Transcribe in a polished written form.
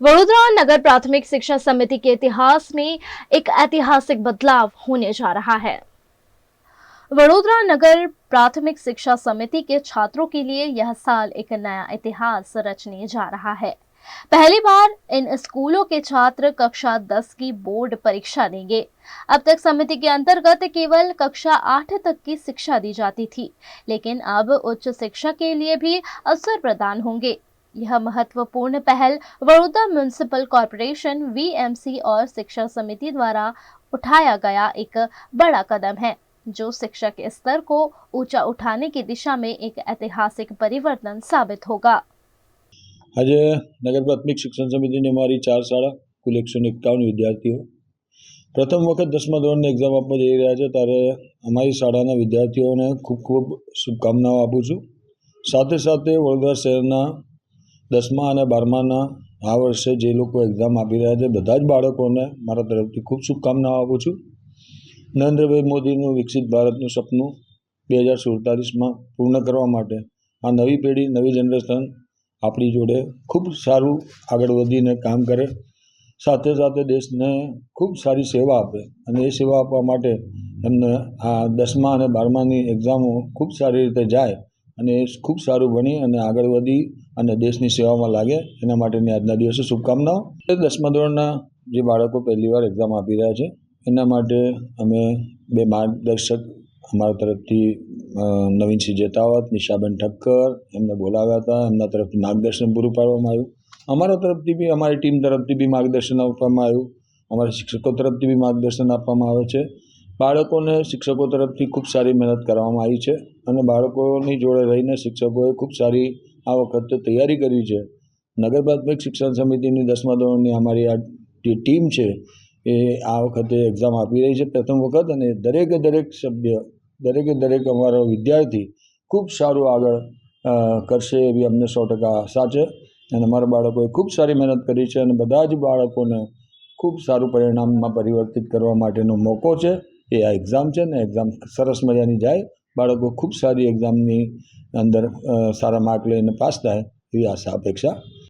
वडोदरा नगर प्राथमिक शिक्षा समिति के इतिहास में एक ऐतिहासिक बदलाव होने जा रहा है। वडोदरा नगर प्राथमिक शिक्षा समिति के छात्रों के लिए यह साल एक नया इतिहास रचने जा रहा है। पहली बार इन स्कूलों के छात्र कक्षा 10 की बोर्ड परीक्षा देंगे। अब तक समिति के अंतर्गत केवल कक्षा 8 तक की शिक्षा दी जाती थी, लेकिन अब उच्च शिक्षा के लिए भी अवसर प्रदान होंगे। यह महत्वपूर्ण पहल वडोदरा म्युनिसिपल कॉर्पोरेशन वीएमसी और शिक्षा समिति द्वारा उठाया गया एक बड़ा कदम है, जो शिक्षा के स्तर को ऊंचा उठाने की दिशा में एक ऐतिहासिक परिवर्तन साबित होगा। आज नगर प्राथमिक शिक्षण समिति ने हमारी 4 शाला कुल 151 विद्यार्थीओ प्रथम वखत 10मा ધોરણની एग्जाम આપવા જઈ રહ્યા છે, ત્યારે અમારી શાળાના વિદ્યાર્થીઓને ખૂબ ખૂબ શુભકામનાઓ આપું છું। સાથે સાથે વડોદરા શહેરના 10મા અને 12માના આ વર્ષે જે લોકો એક્ઝામ આપી રહ્યા છે બધા જ બાળકોને મારા તરફથી ખૂબ શુભકામનાઓ આપું છું। નરેન્દ્રભાઈ મોદીનું વિકસિત ભારતનું સપનું 2047માં પૂર્ણ કરવા માટે આ નવી પેઢી, નવી જનરેશન આપણી જોડે ખૂબ સારું આગળ વધીને કામ કરે, સાથે સાથે દેશને ખૂબ સારી સેવા આપે અને એ સેવા આપવા માટે એમને આ 10મા અને 12માની એક્ઝામો ખૂબ સારી રીતે જાય અને ખૂબ સારું ભણી અને આગળ વધી અને દેશની સેવામાં લાગે, એના માટેની આજના દિવસે શુભકામનાઓ। 10મા ધોરણના જે બાળકો પહેલીવાર એક્ઝામ આપી રહ્યા છે એના માટે અમે બે માર્ગદર્શક અમારા તરફથી નવીનસિંહ જેતાવત, નિશાબેન ઠક્કર એમને બોલાવ્યા હતા, એમના તરફથી માર્ગદર્શન પૂરું પાડવામાં આવ્યું। અમારા તરફથી બી, અમારી ટીમ તરફથી બી માર્ગદર્શન આપવામાં આવ્યું, અમારા શિક્ષકો તરફથી બી માર્ગદર્શન આપવામાં આવે છે। બાળકોને શિક્ષકો તરફથી ખૂબ સારી મહેનત કરવામાં આવી છે અને બાળકોની જોડે રહીને શિક્ષકોએ ખૂબ સારી આ વખતે તૈયારી કરી છે। નગર પ્રાથમિક શિક્ષણ સમિતિની 10મા ધોરણની અમારી આ ટીમ છે એ આ વખતે એક્ઝામ આપી રહી છે પ્રથમ વખત, અને દરેક સભ્ય, દરેક અમારો વિદ્યાર્થી ખૂબ સારું આગળ કરશે એવી અમને 100% આશા છે અને અમારા બાળકોએ ખૂબ સારી મહેનત કરી છે અને બધા જ બાળકોને ખૂબ સારું પરિણામમાં પરિવર્તિત કરવા માટેનો મોકો છે એ આ એક્ઝામ છે ને એક્ઝામ સરસ મજાની જાય, બાળકો ખૂબ સારી એક્ઝામની અંદર સારા માર્ક લઈને પાસ થાય એવી આશા અપેક્ષા